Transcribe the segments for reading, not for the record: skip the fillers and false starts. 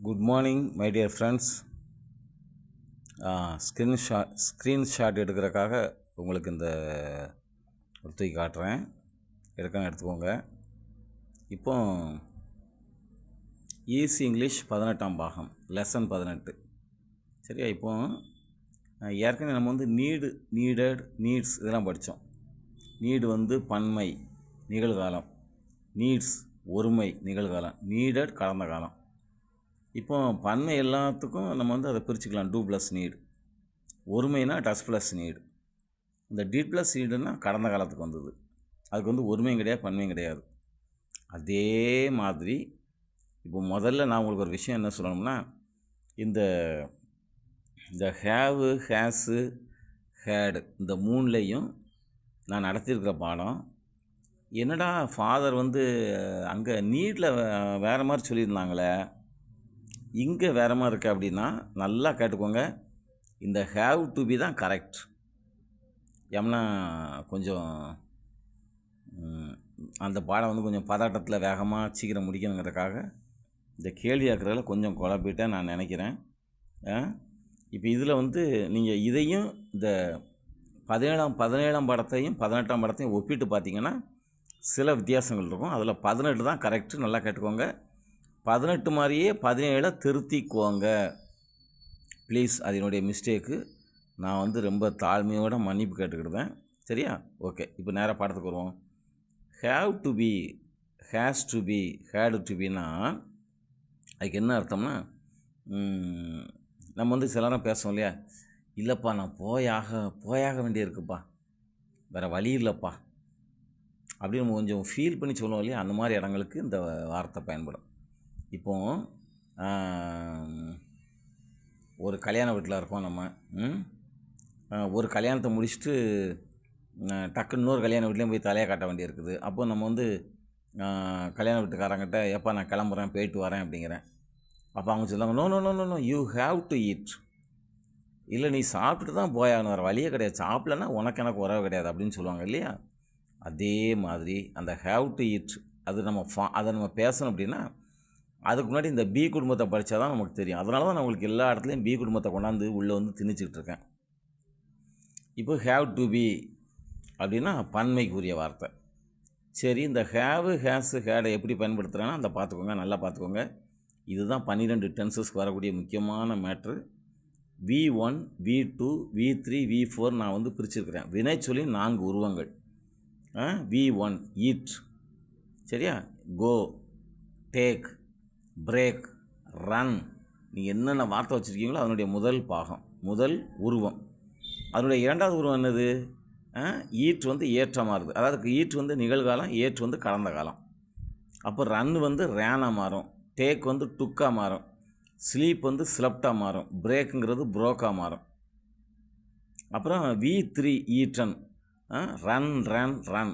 Good morning my dear friends. Screenshot எடுக்கிறதுக்காக உங்களுக்கு இந்த தூக்கி காட்டுறேன். எடுத்துக்கோங்க. இப்போ ஈஸி இங்கிலீஷ் 18ஆம் பாகம் லெசன் 18. சரியா? இப்போ ஏற்கனவே நம்ம நீடட், நீட்ஸ் இதெல்லாம் படித்தோம். நீடு பன்மை நிகழ்காலம், நீட்ஸ் ஒருமை நிகழ்காலம், நீடட் கடந்த காலம். இப்போ பன்மை எல்லாத்துக்கும் நம்ம அதை பிரிச்சுக்கலாம். Do plus need. ஒருமைனா டஸ் ப்ளஸ் நீடு. இந்த டி ப்ளஸ் நீடுன்னா கடந்த காலத்துக்கு வந்தது. அதுக்கு ஒருமையும் கிடையாது, பன்மையும் கிடையாது. அதே மாதிரி இப்போ முதல்ல நான் உங்களுக்கு ஒரு விஷயம் என்ன சொல்லணும்னா, இந்த ஹேவு, ஹேஸு, ஹேடு இந்த மூணுலேயும் நான் நடத்தியிருக்கிற பாடம் என்னடா ஃபாதர் அங்கே நீட்டில் வேறு மாதிரி சொல்லியிருந்தாங்களே, இங்கே வேறு மாதிரி இருக்குது அப்படின்னா நல்லா கேட்டுக்கோங்க. இந்த ஹேவ் டு பி தான் கரெக்ட். ஏன்னா கொஞ்சம் அந்த பாடம் கொஞ்சம் பதட்டத்தில் வேகமாக சீக்கிரம் முடிக்கணுங்கிறதுக்காக இந்த கேள்வி ஆக்கிறதுல கொஞ்சம் குழப்பிட்டேன் நான் நினைக்கிறேன். இப்போ இதில் நீங்கள் இதையும் இந்த 17ஆம் படத்தையும் 18ஆம் படத்தையும் ஒப்பிட்டு பார்த்தீங்கன்னா சில வித்தியாசங்கள் இருக்கும். அதில் 18 தான் கரெக்டு. நல்லா கேட்டுக்கோங்க. 18 மாதிரியே 17 திருத்திக்கோங்க ப்ளீஸ். அது என்னுடைய மிஸ்டேக்கு. நான் ரொம்ப தாழ்மையோடு மன்னிப்பு கேட்டுக்கிட்டேன். சரியா? ஓகே, இப்போ நேராக பாடத்துக்கு வருவோம். Have to be, has to be, had to பின்னா அதுக்கு என்ன அர்த்தம்னா, நம்ம சில நேரம் பேசுவோம் இல்லையா, இல்லைப்பா நான் போயாக வேண்டியிருக்குப்பா, வேறு வழி இல்லைப்பா அப்படின்னு நம்ம கொஞ்சம் ஃபீல் பண்ணி சொல்லுவோம் இல்லையா, அந்த மாதிரி இடங்களுக்கு இந்த வார்த்தை பயன்படும். இப்போது ஒரு கல்யாண வீட்டில் இருக்கோம் நம்ம. ஒரு கல்யாணத்தை முடிச்சுட்டு டக்குன்னு இன்னொரு கல்யாண வீட்லேயும் போய் தலையை காட்ட வேண்டியிருக்குது. அப்போ நம்ம கல்யாண வீட்டுக்காரங்கிட்ட எப்போ நான் கிளம்புறேன், போயிட்டு வரேன் அப்படிங்கிறேன். அப்போ அவங்க சொல்லுவாங்க, no no no no no you have to eat. இல்லை நீ சாப்பிட்டு தான் போயாகணும், வேறு வழியே கிடையாது, சாப்பிட்லன்னா எனக்கு உறவு கிடையாது அப்படின்னு சொல்லுவாங்க இல்லையா. அதே மாதிரி அந்த ஹேவ் டு ஈட் அது அதை நம்ம பேசணும் அப்படின்னா அதுக்கு முன்னாடி இந்த பி குடும்பத்தை படித்தா தான் நமக்கு தெரியும். அதனால தான் நான் உங்களுக்கு எல்லா இடத்துலையும் பி குடும்பத்தை கொண்டாந்து உள்ளே திணிச்சிக்கிட்டு இருக்கேன். இப்போ ஹேவ் டு பி அப்படின்னா பன்மைக்குரிய வார்த்தை. சரி, இந்த ஹேவு, ஹேஸு, ஹேடை எப்படி பயன்படுத்துகிறேன்னா அதை பார்த்துக்கோங்க, நல்லா பார்த்துக்கோங்க. இதுதான் 12 டென்சஸ்க்கு வரக்கூடிய முக்கியமான matter. V1, V2, V3, V4 நான் பிரிச்சிருக்கிறேன். வினைச்சொல்லி 4 உருவங்கள். V1 eat. சரியா? கோ, டேக், பிரேக், ரன். நீங்கள் என்னென்ன வார்த்தை வச்சுருக்கீங்களோ அதனுடைய முதல் பாகம், முதல் உருவம். அதனுடைய இரண்டாவது உருவம் என்னது? ஈட் ஏற்றமாறுது. அதாவது ஈட் நிகழ்காலம், ஏற்று கடந்த காலம். அப்போ ரன் ரேனாக மாறும், டேக் டுக்காக மாறும், ஸ்லீப் ஸ்லெப்டாக மாறும், பிரேக்குங்கிறது ப்ரோக்காக மாறும். அப்புறம் V3 eaten, run run run,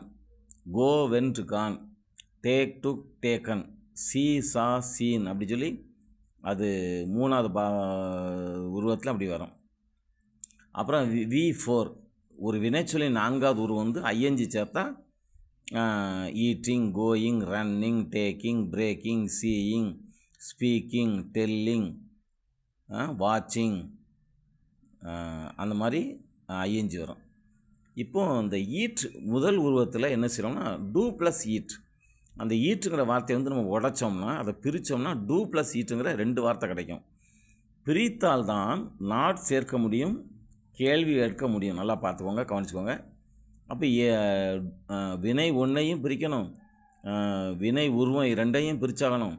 go went gone, take took taken, see saw seen அப்படி சொல்லி அது மூணாவது உருவத்தில் அப்படி வரும். அப்புறம் V4 ஒரு வினைச்சொல்லி 4வது உருவம் ஐஎன்ஜி சேர்த்தா eating, going, running, taking, breaking, seeing, speaking, telling, வாட்சிங், அந்த மாதிரி ஐஎன்ஜி வரும். இப்போது இந்த ஈட் முதல் உருவத்தில் என்ன செய்யறோம்னா டூ ப்ளஸ் ஈட். அந்த ஈட்டுங்கிற வார்த்தையை நம்ம உடைச்சோம்னா, அதை பிரித்தோம்னா டூ ப்ளஸ் ஈட்டுங்கிற 2 வார்த்தை கிடைக்கும். பிரித்தால்தான் நாட் சேர்க்க முடியும், கேள்வி எடுக்க முடியும். நல்லா பார்த்துக்கோங்க, கவனிச்சுக்கோங்க. அப்போ வினை 1ஐயும் பிரிக்கணும், வினை உருவம் 2ஐயும் பிரித்தாகணும்.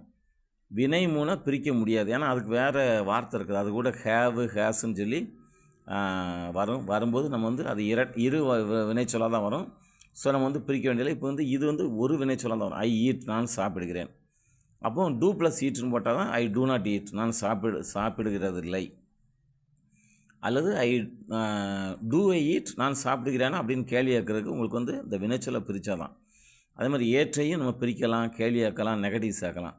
வினை 3 பிரிக்க முடியாது, ஏன்னா அதுக்கு வேறு வார்த்தை இருக்குது. அது கூட ஹேவு, ஹேஸுன்னு சொல்லி வரும்போது நம்ம அது இரு வினைச்சொல்லாக தான் வரும். ஸோ நம்ம பிரிக்க வேண்டியதில்லை. இப்போ இது ஒரு வினைச்சொல்லாக தான் வரும். ஐ ஈட், நான் சாப்பிடுகிறேன். அப்போ டூ ப்ளஸ் ஈட்னு போட்டால் தான் ஐ டூ நாட் ஈட், நான் சாப்பிடுகிறது இல்லை. அல்லது டூ ஐ ஈட், நான் சாப்பிடுகிறேன்னா அப்படின்னு கேள்வி கேட்கறதுக்கு உங்களுக்கு இந்த வினைச்சொல்லை பிரித்தா தான். அதே மாதிரி ஏற்றையும் நம்ம பிரிக்கலாம், கேள்வி கேட்கலாம், நெகட்டிவ் சேர்க்கலாம்.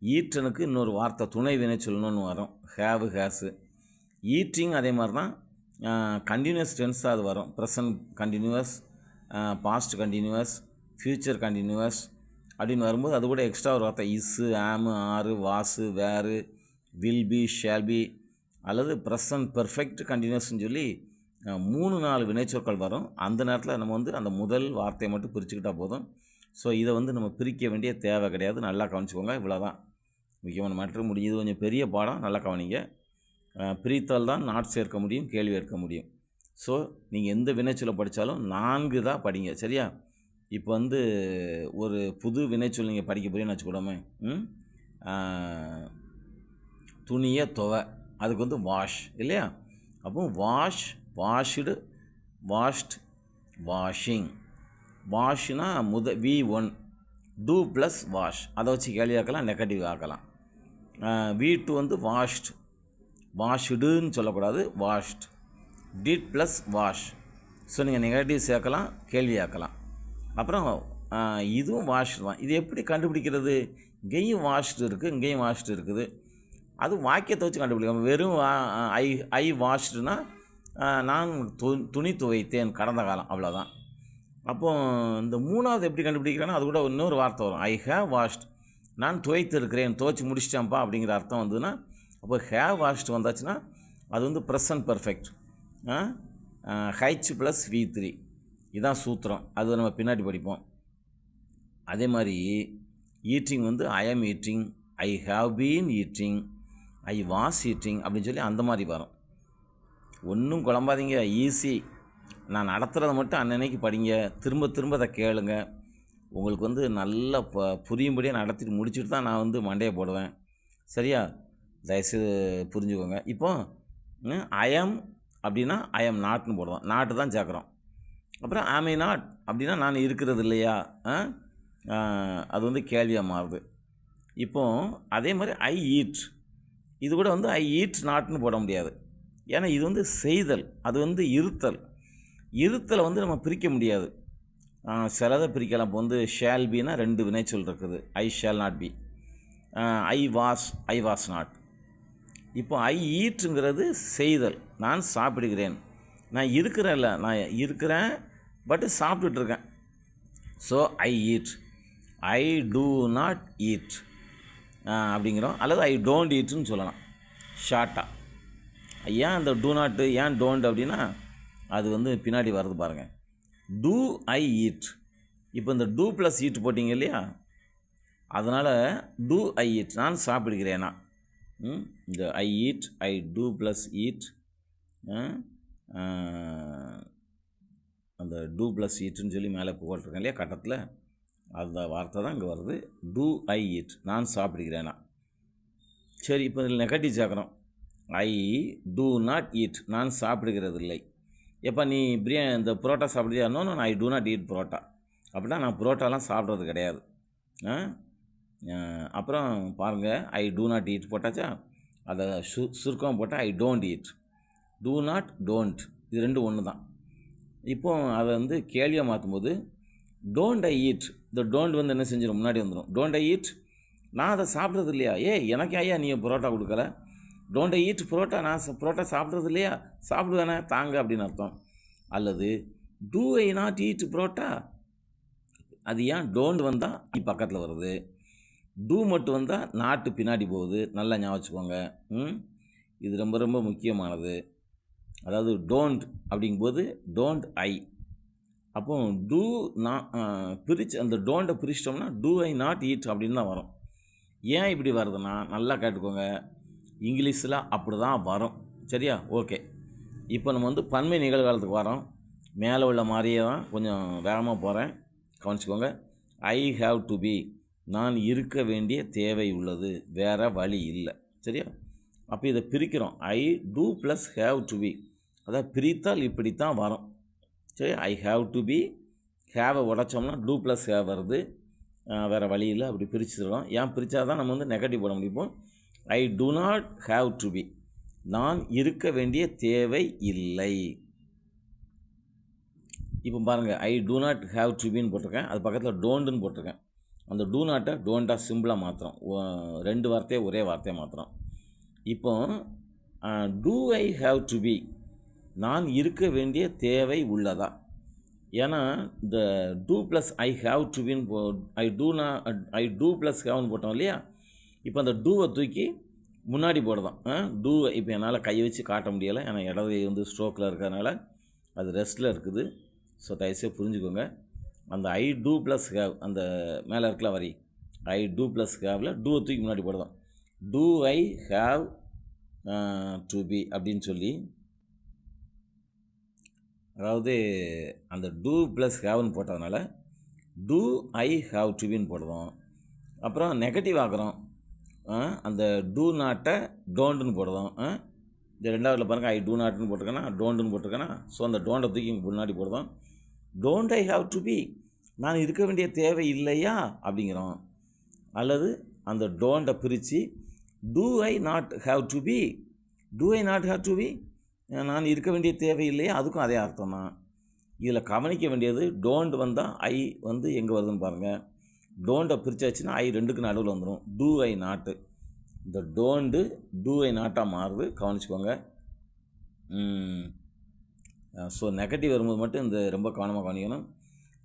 ஈட்டனுக்கு இன்னொரு வார்த்தை துணை வினைச்சொல்லுன்னு வரும், ஹேவு, ஹேஸு. ஈட்டிங் அதே மாதிரி தான் கண்டினியூஸ் டென்ஸாக அது வரும். Present continuous, past continuous, future continuous அப்படின்னு வரும்போது அது கூட எக்ஸ்ட்ரா ஒரு வார்த்தை இஸ்ஸு, ஆமு, ஆறு, வாசு, வேறு, வில் பி, ஷேல் பி அல்லது ப்ரெசன்ட் பெர்ஃபெக்ட் கண்டினியூஸ்ன்னு சொல்லி 3-4 வினைச்சொற்கள் வரும். அந்த நேரத்தில் நம்ம வந்து அந்த முதல் வார்த்தையை மட்டும் பிரிச்சுக்கிட்டால் போதும். ஸோ இதை வந்து நம்ம பிரிக்க வேண்டிய தேவை கிடையாது. நல்லா கவனிச்சுக்கோங்க. இவ்வளோதான் முக்கியமான மேட்ரு முடிஞ்சது. கொஞ்சம் பெரிய பாடம், நல்லா கவனிங்க. பிரித்தால் தான் நாட் சேர்க்க முடியும், கேள்வி எடுக்க முடியும். ஸோ நீங்கள் எந்த வினைச்சொல்லை படித்தாலும் 4 தான் படிங்க, சரியா? இப்போ வந்து ஒரு புது வினைச்சொல் நீங்கள் படிக்க போறீங்கன்னு வச்சுக்கூடாமே. துணியை துவை, அதுக்கு வந்து வாஷ் இல்லையா? அப்போ வாஷ், வாஷ்டு, வாஷ்ட், வாஷிங். வாஷ்னா V1, டூ ப்ளஸ் வாஷ், அதை வச்சு கேள்வி ஆக்கலாம், நெகட்டிவ் ஆக்கலாம். V2 வந்து வாஷ்ட், வாஷ்டுன்னு சொல்லக்கூடாது, washed. Did plus wash, so நீங்கள் நெகட்டிவ் சேர்க்கலாம், கேள்வி ஆக்கலாம். அப்புறம் இதுவும் வாஷ்டு தான். இது எப்படி கண்டுபிடிக்கிறது? இங்கேயும் வாஷ்டு இருக்குது, இங்கேயும் வாஷ்டு இருக்குது. அது வாக்கியத்தை வச்சு கண்டுபிடிக்கலாம். வெறும் ஐ வாஷ்டுனா நான் துணி துவைத்தேன் கடந்த காலம், அவ்வளோதான். அப்போது இந்த 3வது எப்படி கண்டுபிடிக்கிறேன்னா அது கூட இன்னொரு வார்த்தை வரும். ஐ ஹேவ் வாஷ்ட், நான் துவைத்திருக்கிறேன், துவைச்சி முடிச்சிட்டேன்ப்பா அப்படிங்கிற அர்த்தம் வந்ததுன்னா, அப்போ ஹேவ் வாஷ்ட் வந்தாச்சுன்னா அது வந்து ப்ரெசன்ட் பெர்ஃபெக்ட். H + V3 இதுதான் சூத்திரம். அது நம்ம பின்னாடி படிப்போம். அதே மாதிரி ஈட்டிங் வந்து ஐ ஆம் eating, I have been eating, I was eating அப்படின்னு சொல்லி அந்த மாதிரி வரும். ஒன்றும் குழம்பாதீங்க, ஈஸி. நான் நடத்துகிறத மட்டும் அன்னன்னைக்கு படிங்க, திரும்ப திரும்ப அதை கேளுங்க. உங்களுக்கு வந்து நல்லா புரியும்படியாக நடத்திட்டு முடிச்சுட்டு தான் நான் வந்து மண்டையை போடுவேன், சரியா? தயவுசெய்து புரிஞ்சுக்கோங்க. இப்போ ஐஎம் அப்படின்னா ஐஎம் நாட்னு போடுவோம், நாட்டு தான் சேர்க்குறோம். அப்புறம் ஆம் ஐ நாட் அப்படின்னா நான் இருக்கிறது இல்லையா, அது வந்து கேள்வியாக மாறுது. இப்போது அதே மாதிரி ஐ ஈட், இது கூட வந்து ஐ ஈட் நாட்னு போட முடியாது. ஏன்னா இது வந்து செய்தல், அது வந்து இருத்தல். இருத்தலை வந்து நம்ம பிரிக்க முடியாது. சிலதை பிரிக்கலாம். இப்போ வந்து ஷேல் பின்னா 2 வினைச்சொல் இருக்குது, I shall not be. I was not. இப்போ ஐ ஈட்டுங்கிறது செய்தல், நான் சாப்பிடுகிறேன். நான் இருக்கிறேன்ல, நான் இருக்கிறேன் பட்டு சாப்பிட்டுட்ருக்கேன். So I eat, I do not eat அப்படிங்கிறோம். அல்லது ஐ டோன்ட் ஈட்டுன்னு சொல்லலாம் ஷார்ட்டாக. ஏன் அந்த டூ நாட்டு, ஏன் டோன்ட் அப்படின்னா அது வந்து பின்னாடி வருது பாருங்கள். டூ ஐ ஈட், இப்போ இந்த டூ ப்ளஸ் ஈட் போட்டிங்க இல்லையா, அதனால் டூ ஐ ஈட், நான் சாப்பிடுகிறேனா. இந்த I eat, I do plus eat, அந்த டூ ப்ளஸ் ஈட்டுன்னு சொல்லி மேலே போட்டிருக்கேன் இல்லையா கட்டத்தில், அந்த வார்த்தை தான் இங்கே வருது. டூ ஐ ஈட், நான் சாப்பிடுகிறேனா. சரி, இப்போ இதில் நெகட்டிவ் சேர்க்குறோம். ஐ டூ நாட் ஈட், நான் சாப்பிடுகிறது இல்லை. எப்போ நீ இந்த புரோட்டா சாப்பிடுறியா? No, I do not eat parotta. அப்படின்னா நான் புரோட்டாலாம் சாப்பிட்றது கிடையாது. அப்புறம் பாருங்கள், ஐ டூ நாட் ஈட் போட்டாச்சா, அதை சுருக்கம் போட்டால் I don't eat. Do not, don't, இது 2 ஒன்று தான். இப்போ அதை வந்து கேள்வியாக மாற்றும்போது டோன்ட் ஐ ஈட், இந்த டோன்ட் வந்து என்ன செஞ்சிடும், முன்னாடி வந்துடும். டோன்ட் ஐ ஈட், நான் அதை சாப்பிட்றது இல்லையா. எனக்கு ஐயா நீ புரோட்டா கொடுக்கல. டோன்ட் ஐ ஈட் புரோட்டா, நான் புரோட்டா சாப்பிட்றது இல்லையா, சாப்பிடுவேனே தாங்க அப்படின்னு அர்த்தம். அல்லது do I not eat parotta, அது ஏன் டோன்ட் வந்தால் பக்கத்தில் வருது, டூ மட்டும் வந்தால் நாட்டு பின்னாடி போகுது. நல்லா ஞாபகம் வச்சுக்கோங்க. இது ரொம்ப ரொம்ப முக்கியமானது. அதாவது டோன்ட் அப்படிங்கும்போது டோன்ட் ஐ, அப்போ டூ பிரித்து அந்த டோன்ட்டை பிரிச்சிட்டோம்னா டூ ஐ நாட் ஈட் அப்படின்னு தான் வரும். ஏன் இப்படி வருதுன்னா நல்லா கேட்டுக்கோங்க, இங்கிலீஷில் அப்படி தான் வரும், சரியா? ஓகே, இப்போ நம்ம வந்து பன்மை நிகழ்காலத்துக்கு வரோம். மேலே உள்ள மாதிரியே தான் கொஞ்சம் வேகமாக போகிறேன், கவனிச்சுக்கோங்க. ஐ ஹாவ் டு பி, நான் இருக்க வேண்டிய தேவை உள்ளது, வேறு வழி இல்லை, சரியா? அப்போ இதை பிரிக்கிறோம். I do plus have to be, அதாவது பிரித்தால் இப்படித்தான் வரும், சரி? ஐ ஹாவ் டு பி, ஹேவை உடைச்சோம்னா டூ ப்ளஸ் ஹேவ் வருது, வேறு வழி இல்லை, அப்படி பிரிச்சுடுறோம். ஏன் பிரித்தா தான் நம்ம வந்து நெகட்டிவ் போட முடியும். I do not have to be, நான் இருக்க வேண்டிய தேவை இல்லை. இப்போ பாருங்கள், I do not have to பின்னு போட்டிருக்கேன், அது பக்கத்தில் டோன்ட்டுன்னு போட்டிருக்கேன். அந்த டூ நாட்டை டோன்ட்டாக சிம்பிளாக மாற்றுறோம், 2 வார்த்தையை ஒரே வார்த்தையை மாற்றுறோம். இப்போ do I have to be, நான் இருக்க வேண்டிய தேவை உள்ளதா? ஏன்னா இந்த do plus I have to பின்னு ஐ டூ ப்ளஸ் ஹேவ்னு போட்டோம் இல்லையா, இப்போ அந்த டூவை தூக்கி முன்னாடி போடுறோம். டூ இப்போ என்னால் கையை வச்சு காட்ட முடியலை, ஏன்னா இடது வந்து ஸ்ட்ரோக்கில் இருக்கிறதுனால அது ரெஸ்ட்டில் இருக்குது. ஸோ தயவுசெய்து புரிஞ்சுக்கோங்க. அந்த ஐ டூ ப்ளஸ் ஹேவ், அந்த மேலே இருக்கல வரி, ஐ டூ ப்ளஸ் ஹேவில் டூவை தூக்கி முன்னாடி போடுறோம். Do I have to be அப்படின்னு சொல்லி, அதாவது அந்த டூ ப்ளஸ் ஹேவ்னு போட்டதுனால டூ ஐ ஹாவ் டு பின்னு போடுறோம். அப்புறம் நெகட்டிவ் ஆக்குறோம், அந்த டூ நாட்டை டோன்ட்டுன்னு போடுறோம். இந்த ரெண்டாவதுல பாருங்கள், ஐ டூ நாட்னு போட்டிருக்கேன்னா டோன்ட்டுன்னு போட்டிருக்கேன்னா, ஸோ அந்த டோன்ட்டை தூக்கி இங்கே முன்னாடி போடுறோம். Don't I have to be, நான் இருக்க வேண்டிய தேவை இல்லையா அப்படிங்கிறோம். அல்லது அந்த டோன்ட்டை பிரித்து do I not have to be, do I not have to be, நான் இருக்க வேண்டிய தேவை இல்லையா, அதுக்கும் அதே அர்த்தம் தான். இதில் கவனிக்க வேண்டியது, டோன்ட் வந்தால் ஐ வந்து எங்கே வருதுன்னு பாருங்கள். டோன்ட்டை பிரிச்சாச்சுன்னா ஐ ரெண்டுக்கு நடுவில் வந்துடும், டூ ஐ நாட்டு. இந்த டோன்ட்டு டூ ஐ நாட்டாக மாறுது, கவனிச்சுக்கோங்க. ஸோ நெகட்டிவ் வரும்போது மட்டும் இந்த ரொம்ப கவனமாக கவனிக்கணும்.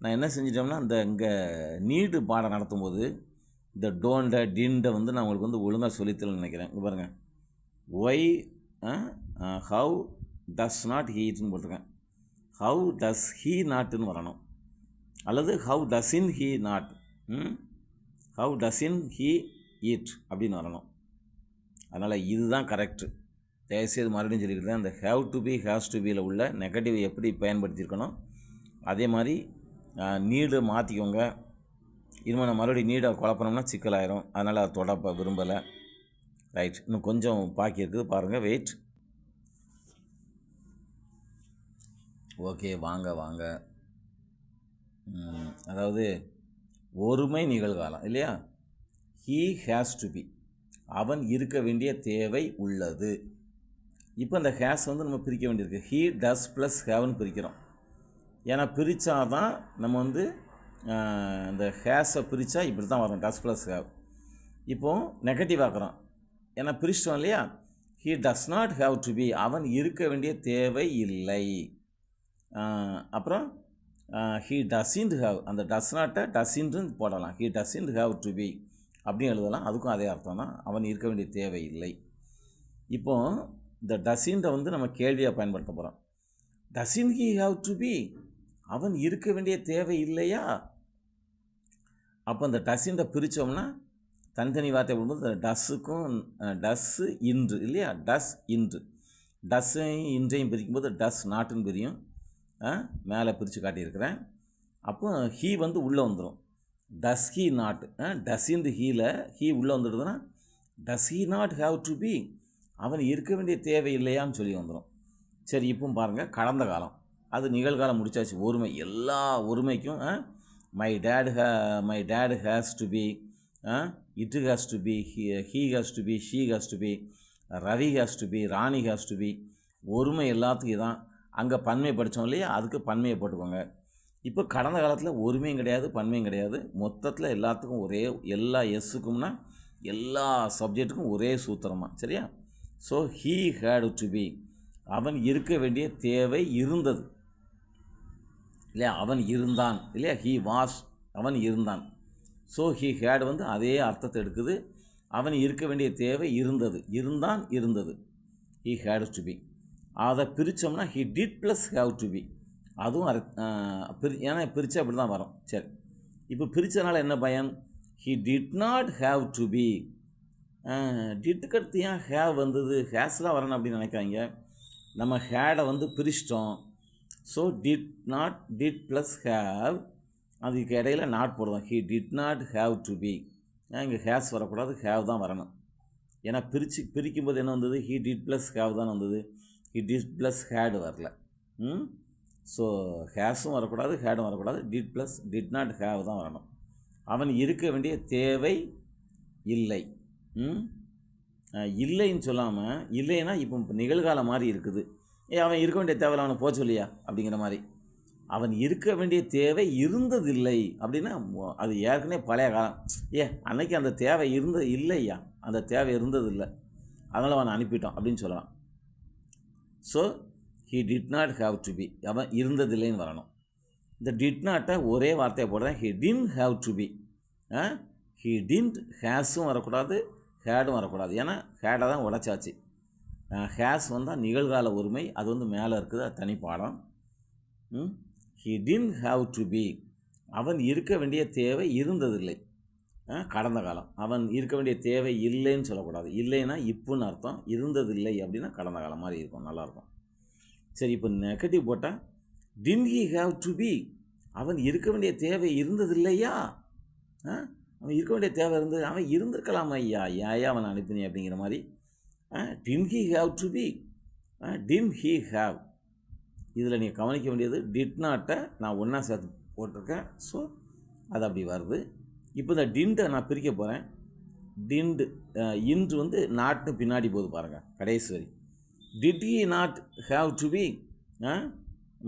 நான் என்ன செஞ்சிட்டோம்னா, இந்த இங்கே நீடு பாடம் நடத்தும்போது இந்த டோன்ட்டை டின்ட்டை வந்து நான் உங்களுக்கு வந்து ஒழுங்காக சொல்லித்தரேன்னு நினைக்கிறேன். இங்கே பாருங்கள், ஒய் ஹவ் டஸ் நாட் ஹீட்னு போட்டிருக்கேன். ஹவு டஸ் ஹீ நாட்டுன்னு வரணும், அல்லது how doesn't he not, how doesn't he eat அப்படின்னு வரணும். அதனால் இதுதான் கரெக்டு. தயவுசெய்து மறுபடியும் சொல்லிக்கிட்டேன், அந்த have to be has to பியில் உள்ள நெகட்டிவ் எப்படி பயன்படுத்தியிருக்கணும், அதே மாதிரி நீடு மாற்றிக்கோங்க. இனிமேல் நான் மறுபடியும் நீடை குழப்பணும்னா சிக்கலாயிரும், அதனால் அதை தொட விரும்பலை. ரைட், இன்னும் கொஞ்சம் பாக்கி இருக்குது பாருங்கள், வெயிட். ஓகே, வாங்க. அதாவது ஒருமை நிகழ்காலம் இல்லையா, ஹீ ஹேஸ் டு பி, அவன் இருக்க வேண்டிய தேவை உள்ளது. இப்போ அந்த ஹேஸ் வந்து நம்ம பிரிக்க வேண்டியிருக்கு. ஹீ டஸ் ப்ளஸ் ஹேவ்னு பிரிக்கிறோம். ஏன்னா பிரித்தா தான் நம்ம வந்து இந்த ஹேஸை பிரித்தா இப்படி தான் வரும், டஸ் ப்ளஸ் ஹேவ். இப்போது நெகட்டிவ் ஆக்குறோம், ஏன்னா பிரிச்சிட்டோம் இல்லையா. He does not have to be, அவன் இருக்க வேண்டிய தேவை இல்லை. அப்புறம் ஹீ டசின்ட் ஹேவ், அந்த டஸ் நாட்டை டசின்ட்டு போடலாம், he doesn't have to be அப்படின்னு எழுதலாம். அதுக்கும் அதே அர்த்தம் தான், அவன் இருக்க வேண்டிய தேவை இல்லை. இப்போது இந்த டசின்ட்டை வந்து நம்ம கேள்வியாக பயன்படுத்த போகிறோம். Doesn't he have to be, அவன் இருக்க வேண்டிய தேவை இல்லையா. அப்போ இந்த டசின்ட்டை பிரித்தோம்னா தனித்தனி வார்த்தை போடும்போது டஸ்ஸுக்கும் டஸ்ஸு இன்று இல்லையா, டஸ் இன்று, டஸ்ஸையும் இன்றையும் பிரிக்கும்போது டஸ் நாட்டுன்னு பிரியும். மேலே பிரித்து காட்டியிருக்கிறேன். அப்போ ஹீ வந்து உள்ளே வந்துடும், டஸ் ஹீ நாட், டஸ்இன்டு ஹீல ஹீ உள்ளே வந்துடுதுன்னா does he not have to be, அவன் இருக்க வேண்டிய தேவை இல்லையான்னு சொல்லி வந்துடும். சரி, இப்போ பாருங்கள், கடந்த காலம் அது நிகழ்காலம் முடிச்சாச்சு. ஒருமை, எல்லா ஒருமைக்கும் my dad has to be, it has to be, he has to be, she has to be, Ravi has to be, Rani has to be, ஒருமை எல்லாத்துக்கும் தான். அங்கே பன்மை படித்தோம் இல்லையா, அதுக்கு பன்மையை போட்டுக்கோங்க. இப்போ கடந்த காலத்தில் ஒருமையும் கிடையாது, பன்மையும் கிடையாது, மொத்தத்தில் எல்லாத்துக்கும் ஒரே, எல்லா எஸ்ஸுக்கும்னா எல்லா சப்ஜெக்ட்டுக்கும் ஒரே சூத்திரம் தான், சரியா. So he had to be, அவன் இருக்க வேண்டிய தேவை இருந்தது இல்லையா, அவன் இருந்தான் இல்லையா, ஹீ வாஸ், அவன் இருந்தான். ஸோ ஹீ ஹேட் வந்து அதே அர்த்தத்தை எடுக்குது, அவன் இருக்க வேண்டிய தேவை இருந்தது, இருந்தான், இருந்தது, ஹீ ஹேட் டு பி. அதை பிரித்தோம்னா he did plus have to be, அதுவும் ஏன்னா பிரித்தா அப்படி தான் வரும். சரி, இப்போ பிரித்ததுனால என்ன பயன், he did not have to be. டிட்டுக்கு அடுத்து ஏன் ஹேவ் வந்தது, ஹேஸ்லாம் வரணும் அப்படின்னு நினைக்காங்க. நம்ம ஹேடை வந்து பிரிச்சிட்டோம். ஸோ டிட் ப்ளஸ் ஹேவ், அதுக்கு இடையில நாட் போடுவோம், he did not have to be. இங்கே ஹேஸ் வரக்கூடாது, ஹேவ் தான் வரணும். ஏன்னா பிரிக்கும்போது என்ன வந்தது, ஹீ டிட் ப்ளஸ் ஹேவ் தான் வந்தது, ஹீ டிட் ப்ளஸ் ஹேடு வரல. ஸோ ஹேஸும் வரக்கூடாது, ஹேடும் வரக்கூடாது, டிட் நாட் ஹேவ் தான் வரணும். அவன் இருக்க வேண்டிய தேவை இல்லை. இல்லைன்னு சொல்லாமல், இல்லைன்னா இப்போ நிகழ்காலம் மாதிரி இருக்குது, அவன் இருக்க வேண்டிய தேவை அவனை போக சொல்லியா அப்படிங்கிற மாதிரி. அவன் இருக்க வேண்டிய தேவை இருந்ததில்லை அப்படின்னா அது ஏற்கனவே பழைய காலம். அன்னைக்கு அந்த தேவை இல்லையா, அந்த தேவை இருந்ததில்லை, அதனால் அவனை அனுப்பிட்டான் அப்படின்னு சொல்லலாம். So he did not have to be, அவன் இருந்ததில்லைன்னு வரணும். இந்த டிட் நாட்டை ஒரே வார்த்தையை போடுறேன், he didn't have to be. He didn't, ஹேஸும் வரக்கூடாது, ஹேடும் வரக்கூடாது. ஏன்னா ஹேடை தான் உடைச்சாச்சு. ஹேஸ் வந்தால் நிகழ்கால ஒருமை, அது வந்து மேலே இருக்குது, அது தனி பாடம். He didn't have to be, அவன் இருக்க வேண்டிய தேவை இருந்ததில்லை. கடந்த காலம். அவன் இருக்க வேண்டிய தேவை இல்லைன்னு சொல்லக்கூடாது. இல்லைன்னா இப்போன்னு அர்த்தம். இருந்ததில்லை அப்படின்னா கடந்த காலம் மாதிரி இருக்கும், நல்லாயிருக்கும். சரி, இப்போ நெகட்டிவ் போட்டால் டின் ஹி ஹாவ் டு பி, அவன் இருக்க வேண்டிய தேவை இருந்ததில்லையா? அவன் இருக்க வேண்டிய தேவை இருந்தது, அவன் இருந்திருக்கலாம் ஐயா, ஏயா அவன் அனுப்பினி அப்படிங்கிற மாதிரி. Didn't he have to be, didn't he have. இதில் நீங்கள் கவனிக்க வேண்டியது டிட் நாட்டை நான் ஒன்றா சேர்த்து போட்டிருக்கேன். ஸோ அது அப்படி வருது. இப்போ இந்த டின்ட்டை நான் பிரிக்க போகிறேன். டிண்டு இன்று வந்து நாட்டு பின்னாடி போகுது பாருங்கள், கடைசி வரி. Did he not have to be,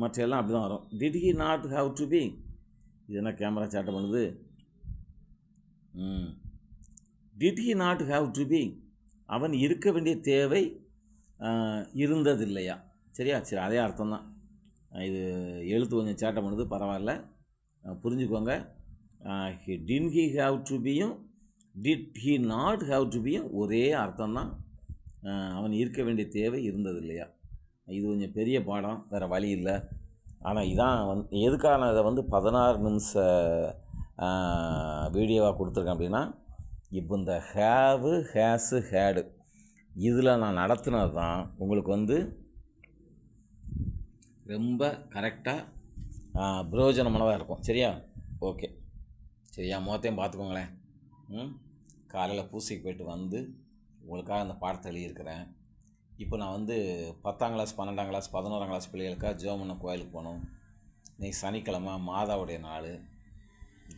மற்ற எல்லாம் அப்படி தான் வரும். Did he not have to be. இது என்ன கேமரா சேட்டை பண்ணுது? Did he not have to be, அவன் இருக்க வேண்டிய தேவை இருந்ததில்லையா? சரியா? சரி, அதே அர்த்தம் தான். இது எழுத்து கொஞ்சம் சேட்டை பண்ணுது, பரவாயில்ல, புரிஞ்சுக்கோங்க. டின் ஹி ஹாவ் டு பியும் did he not have to பியும் ஒரே அர்த்தம் தான். அவன் இருக்க வேண்டிய தேவை இருந்ததில்லையா? இது கொஞ்சம் பெரிய பாடம், வேறு வழி இல்லை. ஆனால் இதான் எதுக்காக நான் இதை வந்து 16 நிமிஷ வீடியோவாக கொடுத்துருக்கேன் அப்படின்னா, இப்போ இந்த ஹேவு, ஹேஸு, ஹேடு இதில் நான் நடத்துனது தான் உங்களுக்கு வந்து ரொம்ப கரெக்டாக பிரயோஜனமானதாக இருக்கும். சரியா? ஓகே. சரியா? முகத்தையும் பார்த்துக்கோங்களேன். காலையில் பூசைக்கு போய்ட்டு வந்து உங்களுக்காக அந்த பாடத்தை எழுதியிருக்கிறேன். இப்போ நான் வந்து 10ஆம் கிளாஸ், 12ஆம் கிளாஸ், 11ஆம் கிளாஸ் பிள்ளைகளுக்காக ஜெபம் கோயிலுக்கு போகணும். இன்றைக்கி சனிக்கிழமை, மாதாவுடைய நாள்.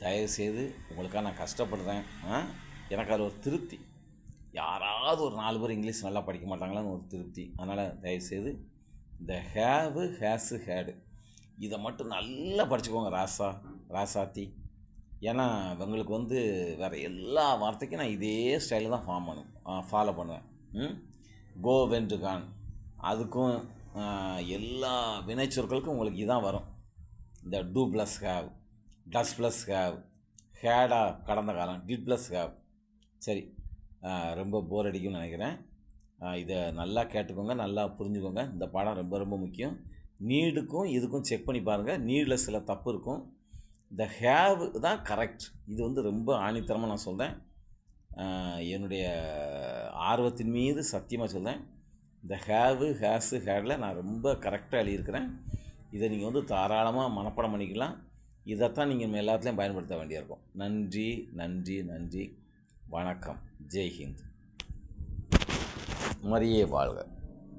தயவுசெய்து உங்களுக்காக நான் கஷ்டப்படுறேன். எனக்கு அது ஒரு திருப்தி. யாராவது ஒரு 4 பேர் இங்கிலீஷ் நல்லா படிக்க மாட்டாங்களான்னு ஒரு திருப்தி. அதனால் தயவுசெய்து இந்த ஹேவு, ஹேஸு, ஹேடு இதை மட்டும் நல்லா படிச்சுக்கோங்க ராசாத்தி. ஏன்னா உங்களுக்கு வந்து வேறு எல்லா வார்த்தைக்கும் நான் இதே ஸ்டைலில் தான் ஃபாலோ பண்ணுவேன். கோ வென்ட் கான் அதுக்கும் எல்லா வினைச்சொற்களுக்கும் உங்களுக்கு இதான் வரும். இந்த do plus have, does plus have, ஹேடா கடந்த காலம், டிட் ப்ளஸ் ஹேவ். சரி, ரொம்ப போர் அடிக்கும்னு நினைக்கிறேன். இதை நல்லா கேட்டுக்கோங்க, நல்லா புரிஞ்சுக்கோங்க. இந்த பாடம் ரொம்ப ரொம்ப முக்கியம். நீடுக்கும் இதுக்கும் செக் பண்ணி பாருங்கள். நீடில் சில தப்பு இருக்கும். இந்த ஹேவ் தான் கரெக்ட். இது வந்து ரொம்ப ஆணித்தரமாக நான் சொல்கிறேன். என்னுடைய ஆர்வத்தின் மீது சத்தியமாக சொல்கிறேன். இந்த ஹேவு, ஹேஸு, ஹேடில் நான் ரொம்ப கரெக்டாக எழுதியிருக்கிறேன். இதை நீங்கள் வந்து தாராளமாக மனப்பாடம் பண்ணிக்கலாம். இதைத்தான் நீங்கள் எல்லாத்துலேயும் பயன்படுத்த வேண்டியிருக்கும். நன்றி, நன்றி, நன்றி. வணக்கம். ஜெய்ஹிந்த். மரியே வாழ்க.